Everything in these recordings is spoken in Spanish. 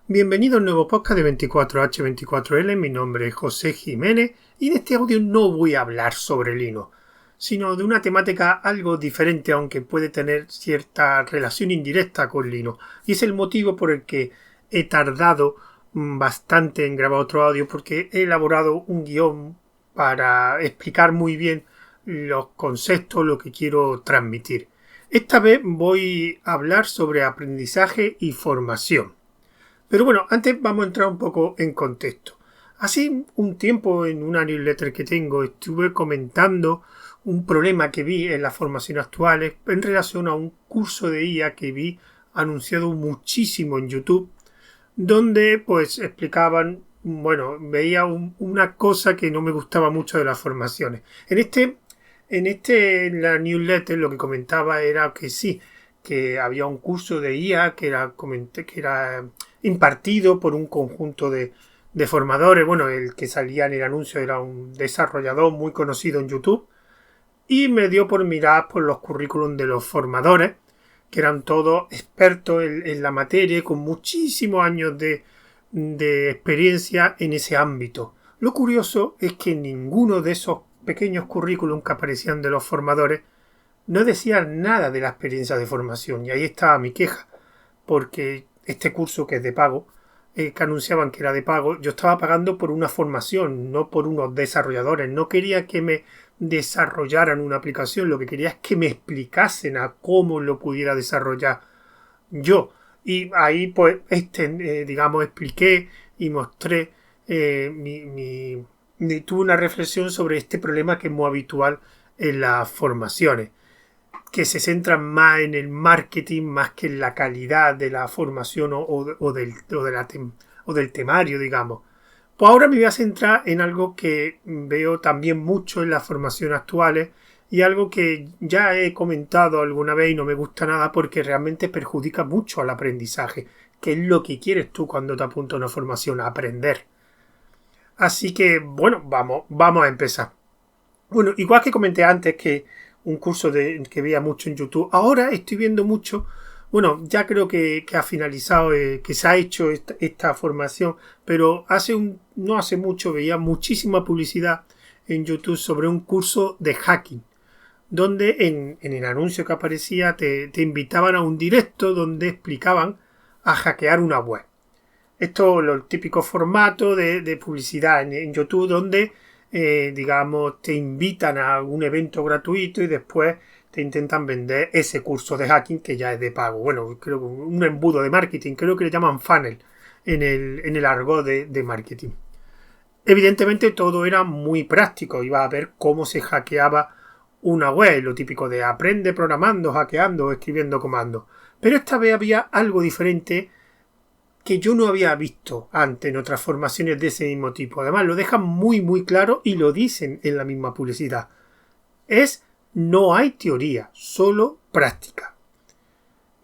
Bienvenido a un nuevo podcast de 24H24L. Mi nombre es José Jiménez y en este audio no voy a hablar sobre Linux, sino de una temática algo diferente, aunque puede tener cierta relación indirecta con Linux. Y es el motivo por el que he tardado bastante en grabar otro audio, porque he elaborado un guión para explicar muy bien los conceptos, lo que quiero transmitir. Esta vez voy a hablar sobre aprendizaje y formación. Pero bueno, antes vamos a entrar un poco en contexto. Hace un tiempo en una newsletter que tengo estuve comentando un problema que vi en las formaciones actuales en relación a un curso de IA que vi anunciado muchísimo en YouTube, donde pues explicaban, veía una cosa que no me gustaba mucho de las formaciones. En la newsletter lo que comentaba era que sí, que había un curso de IA que era impartido por un conjunto de formadores. Bueno, el que salía en el anuncio era un desarrollador muy conocido en YouTube, y me dio por mirar por los currículums de los formadores, que eran todos expertos en la materia, con muchísimos años de experiencia en ese ámbito. Lo curioso es que ninguno de esos pequeños currículums que aparecían de los formadores no decían nada de la experiencia de formación, y ahí estaba mi queja, porque este curso que es de pago, que anunciaban que era de pago, yo estaba pagando por una formación, no por unos desarrolladores. No quería que me desarrollaran una aplicación, lo que quería es que me explicasen a cómo lo pudiera desarrollar yo. Y ahí pues expliqué y mostré tuve una reflexión sobre este problema que es muy habitual en las formaciones, que se centran más en el marketing más que en la calidad de la formación o del temario, digamos. Pues ahora me voy a centrar en algo que veo también mucho en las formaciones actuales, y algo que ya he comentado alguna vez y no me gusta nada porque realmente perjudica mucho al aprendizaje, que es lo que quieres tú cuando te apuntas a una formación, aprender. Así que, bueno, vamos a empezar. Bueno, igual que comenté antes que un curso que veía mucho en YouTube, ahora estoy viendo mucho, bueno, ya creo que ha finalizado, que se ha hecho esta formación, pero no hace mucho veía muchísima publicidad en YouTube sobre un curso de hacking, donde en el anuncio que aparecía te invitaban a un directo donde explicaban a hackear una web. Esto es el típico formato de publicidad en YouTube, donde te invitan a un evento gratuito y después te intentan vender ese curso de hacking que ya es de pago. Bueno, creo que un embudo de marketing, creo que le llaman funnel en el argot de marketing. Evidentemente todo era muy práctico, iba a ver cómo se hackeaba una web, lo típico de aprende programando, hackeando o escribiendo comandos. Pero esta vez había algo diferente que yo no había visto antes en otras formaciones de ese mismo tipo. Además, lo dejan muy muy claro y lo dicen en la misma publicidad. No hay teoría, solo práctica.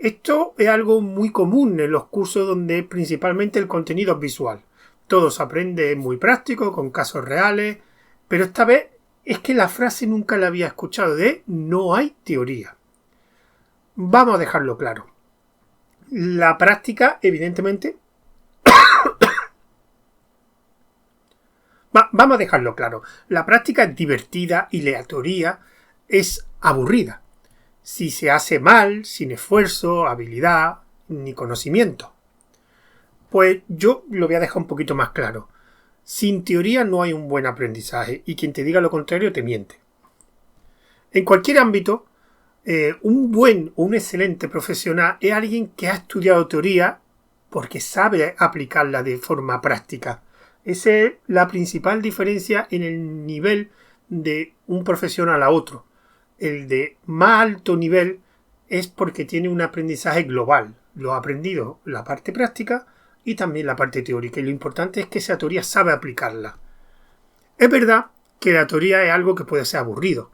Esto es algo muy común en los cursos donde principalmente el contenido es visual. Todo se aprende muy práctico, con casos reales, pero esta vez es que la frase nunca la había escuchado, de no hay teoría. Vamos a dejarlo claro. La práctica, evidentemente, vamos a dejarlo claro. La práctica es divertida y la teoría es aburrida, si se hace mal, sin esfuerzo, habilidad ni conocimiento. Pues yo lo voy a dejar un poquito más claro. Sin teoría no hay un buen aprendizaje, y quien te diga lo contrario te miente. En cualquier ámbito, un buen o un excelente profesional es alguien que ha estudiado teoría porque sabe aplicarla de forma práctica. Esa es la principal diferencia en el nivel de un profesional a otro. El de más alto nivel es porque tiene un aprendizaje global. Lo ha aprendido la parte práctica y también la parte teórica. Y lo importante es que esa teoría sabe aplicarla. Es verdad que la teoría es algo que puede ser aburrido,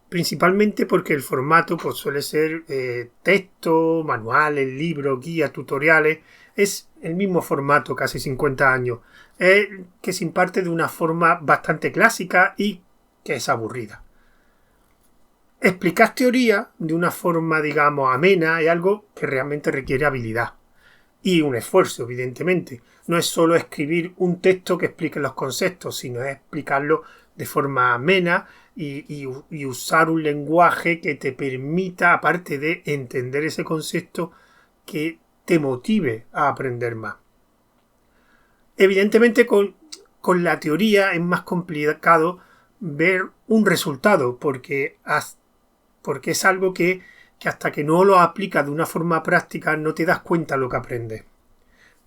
principalmente porque el formato pues, suele ser texto, manuales, libros, guías, tutoriales. Es el mismo formato que hace 50 años, que se imparte de una forma bastante clásica y que es aburrida. Explicar teoría de una forma, digamos, amena es algo que realmente requiere habilidad. y un esfuerzo, evidentemente. No es solo escribir un texto que explique los conceptos, sino es explicarlo de forma amena y usar un lenguaje que te permita, aparte de entender ese concepto, que te motive a aprender más. Evidentemente con la teoría es más complicado ver un resultado porque es algo que hasta que no lo aplicas de una forma práctica no te das cuenta de lo que aprendes.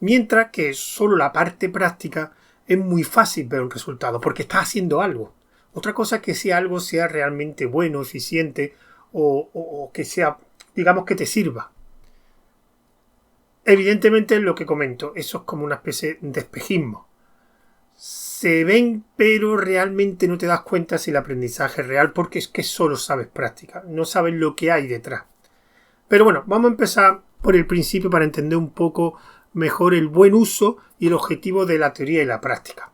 Mientras que solo la parte práctica es muy fácil ver un resultado porque estás haciendo algo. Otra cosa es que si algo sea realmente bueno, eficiente o que sea, digamos, que te sirva. Evidentemente lo que comento, eso es como una especie de espejismo. Se ven, pero realmente no te das cuenta si el aprendizaje es real porque es que solo sabes práctica, no sabes lo que hay detrás. Pero bueno, vamos a empezar por el principio para entender un poco mejor el buen uso y el objetivo de la teoría y la práctica.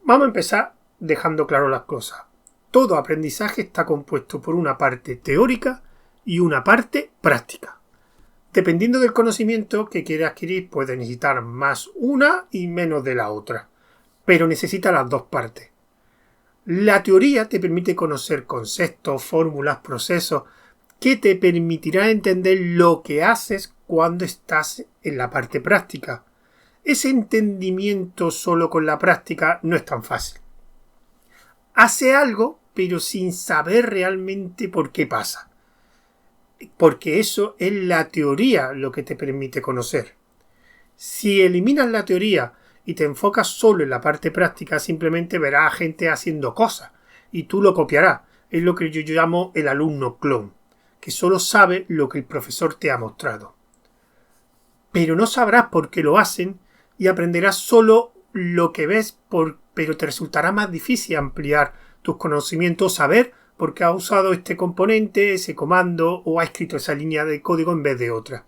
Vamos a empezar dejando claro las cosas. Todo aprendizaje está compuesto por una parte teórica y una parte práctica. Dependiendo del conocimiento que quieres adquirir, puedes necesitar más una y menos de la otra, pero necesita las dos partes. La teoría te permite conocer conceptos, fórmulas, procesos, que te permitirá entender lo que haces cuando estás en la parte práctica. Ese entendimiento solo con la práctica no es tan fácil. Hace algo, pero sin saber realmente por qué pasa. Porque eso es la teoría lo que te permite conocer. Si eliminas la teoría y te enfocas solo en la parte práctica, simplemente verás a gente haciendo cosas y tú lo copiarás. Es lo que yo llamo el alumno clon, que solo sabe lo que el profesor te ha mostrado. Pero no sabrás por qué lo hacen y aprenderás solo lo que ves, pero te resultará más difícil ampliar tus conocimientos, saber por qué ha usado este componente, ese comando o ha escrito esa línea de código en vez de otra.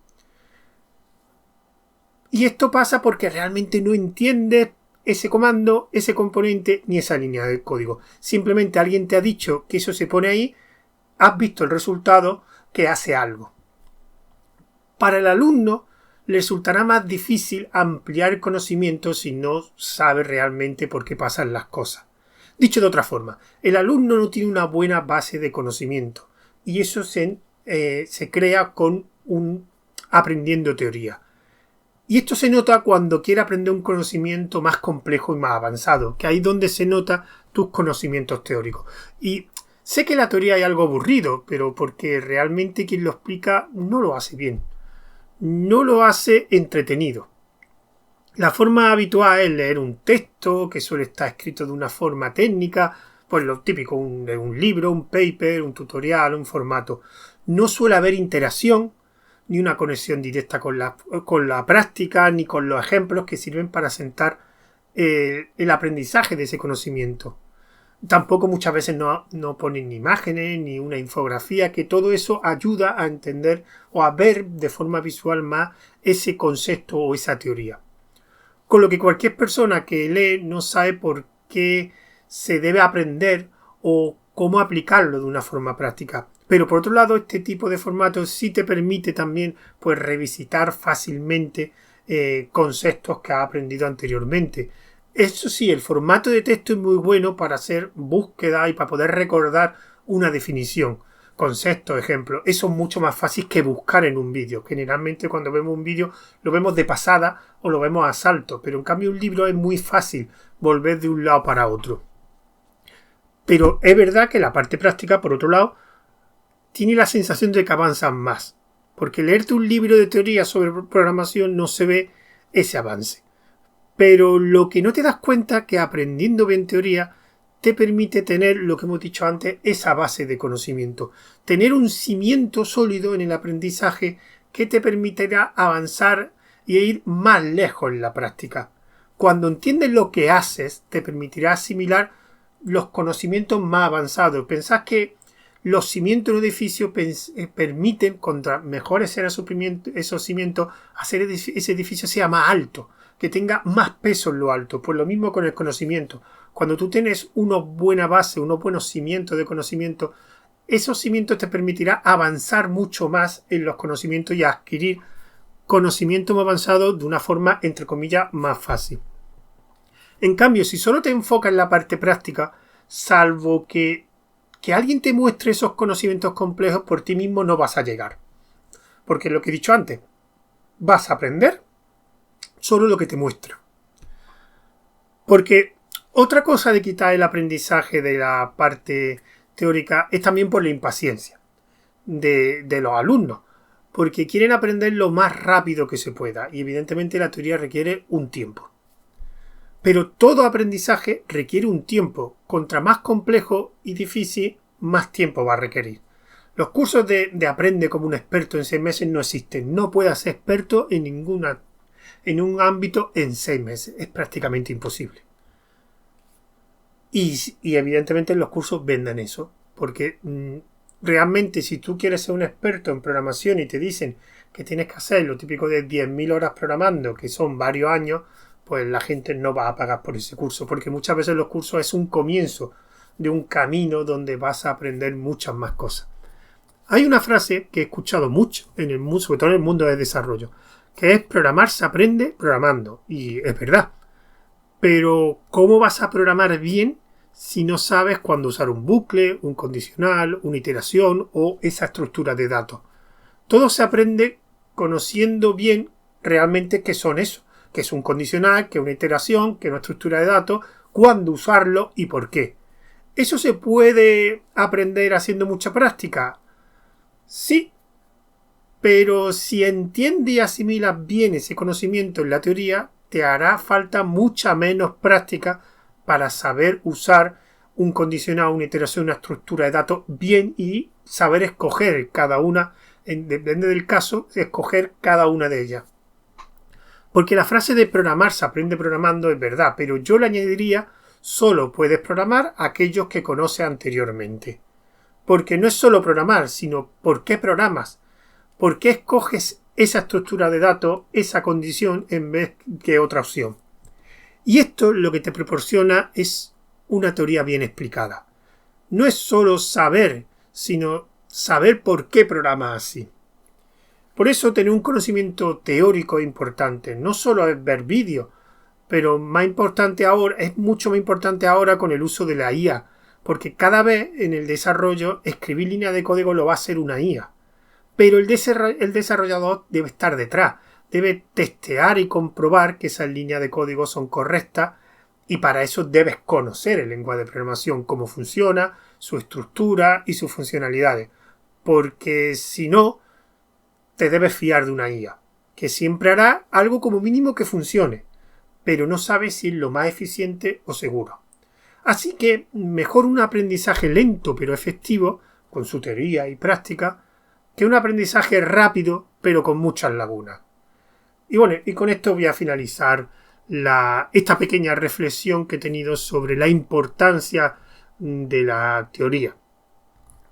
Y esto pasa porque realmente no entiendes ese comando, ese componente ni esa línea de código. Simplemente alguien te ha dicho que eso se pone ahí, has visto el resultado que hace algo. Para el alumno le resultará más difícil ampliar el conocimiento si no sabe realmente por qué pasan las cosas. Dicho de otra forma, el alumno no tiene una buena base de conocimiento y eso se crea con aprendiendo teoría. Y esto se nota cuando quiere aprender un conocimiento más complejo y más avanzado, que ahí es donde se nota tus conocimientos teóricos. Y sé que la teoría es algo aburrido, pero porque realmente quien lo explica no lo hace bien. No lo hace entretenido. La forma habitual es leer un texto que suele estar escrito de una forma técnica, pues lo típico, un libro, un paper, un tutorial, un formato. No suele haber interacción, ni una conexión directa con la práctica, ni con los ejemplos que sirven para sentar el aprendizaje de ese conocimiento. Tampoco muchas veces no ponen ni imágenes, ni una infografía, que todo eso ayuda a entender o a ver de forma visual más ese concepto o esa teoría. Con lo que cualquier persona que lee no sabe por qué se debe aprender o cómo aplicarlo de una forma práctica. Pero por otro lado, este tipo de formato sí te permite también pues revisitar fácilmente conceptos que has aprendido anteriormente. Eso sí, el formato de texto es muy bueno para hacer búsqueda y para poder recordar una definición, conceptos, ejemplos. Eso es mucho más fácil que buscar en un vídeo. Generalmente cuando vemos un vídeo lo vemos de pasada o lo vemos a salto, pero en cambio un libro es muy fácil volver de un lado para otro. Pero es verdad que la parte práctica, por otro lado, tiene la sensación de que avanzan más, porque leerte un libro de teoría sobre programación no se ve ese avance. Pero lo que no te das cuenta es que aprendiendo bien teoría te permite tener, lo que hemos dicho antes, esa base de conocimiento. Tener un cimiento sólido en el aprendizaje que te permitirá avanzar y ir más lejos en la práctica. Cuando entiendes lo que haces, te permitirá asimilar los conocimientos más avanzados. Pensad que los cimientos de un edificio permiten, contra mejores sean esos cimientos, hacer ese edificio sea más alto, que tenga más peso en lo alto. Pues lo mismo con el conocimiento. Cuando tú tienes una buena base, unos buenos cimientos de conocimiento, esos cimientos te permitirá avanzar mucho más en los conocimientos y adquirir conocimiento más avanzado de una forma, entre comillas, más fácil. En cambio, si solo te enfocas en la parte práctica, salvo que alguien te muestre esos conocimientos complejos, por ti mismo no vas a llegar. Porque lo que he dicho antes, vas a aprender solo lo que te muestro. Porque otra cosa de quitar el aprendizaje de la parte teórica es también por la impaciencia de los alumnos. Porque quieren aprender lo más rápido que se pueda. Y evidentemente la teoría requiere un tiempo. Pero todo aprendizaje requiere un tiempo. Contra más complejo y difícil, más tiempo va a requerir. Los cursos de aprende como un experto en 6 meses no existen. No puedes ser experto en un ámbito en 6 meses. Es prácticamente imposible. Y evidentemente los cursos venden eso. Porque realmente si tú quieres ser un experto en programación y te dicen que tienes que hacer lo típico de 10.000 horas programando, que son varios años, pues la gente no va a pagar por ese curso. Porque muchas veces los cursos es un comienzo de un camino donde vas a aprender muchas más cosas. Hay una frase que he escuchado mucho, sobre todo en el mundo del desarrollo, que es programar se aprende programando. Y es verdad. Pero ¿cómo vas a programar bien si no sabes cuándo usar un bucle, un condicional, una iteración o esa estructura de datos? Todo se aprende conociendo bien realmente qué son eso, que es un condicional, que es una iteración, que es una estructura de datos, cuándo usarlo y por qué. ¿Eso se puede aprender haciendo mucha práctica? Sí, pero si entiendes y asimilas bien ese conocimiento en la teoría, te hará falta mucha menos práctica para saber usar un condicional, una iteración, una estructura de datos bien y saber escoger cada una, depende del caso, escoger cada una de ellas. Porque la frase de programar se aprende programando es verdad, pero yo le añadiría solo puedes programar aquellos que conoces anteriormente. Porque no es solo programar, sino ¿por qué programas? ¿Por qué escoges esa estructura de datos, esa condición, en vez que otra opción? Y esto lo que te proporciona es una teoría bien explicada. No es solo saber, sino saber por qué programas así. Por eso tener un conocimiento teórico es importante. No solo es ver vídeos, pero es mucho más importante ahora con el uso de la IA. Porque cada vez en el desarrollo escribir línea de código lo va a hacer una IA. Pero el desarrollador debe estar detrás. Debe testear y comprobar que esas líneas de código son correctas. Y para eso debes conocer el lenguaje de programación, cómo funciona, su estructura y sus funcionalidades. Porque si no, te debes fiar de una IA, que siempre hará algo como mínimo que funcione, pero no sabes si es lo más eficiente o seguro. Así que mejor un aprendizaje lento pero efectivo, con su teoría y práctica, que un aprendizaje rápido pero con muchas lagunas. Y bueno, y con esto voy a finalizar esta pequeña reflexión que he tenido sobre la importancia de la teoría.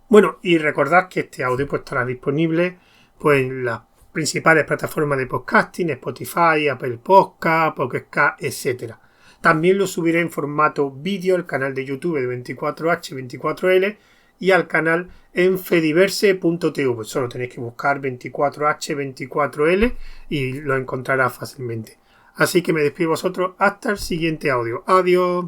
Bueno, y recordad que este audio pues estará disponible pues en las principales plataformas de podcasting, Spotify, Apple Podcast, Pocket Cast, etc. También lo subiré en formato vídeo al canal de YouTube de 24H24L y al canal en fediverse.tv. Solo tenéis que buscar 24H24L y lo encontrarás fácilmente. Así que me despido de vosotros hasta el siguiente audio. Adiós.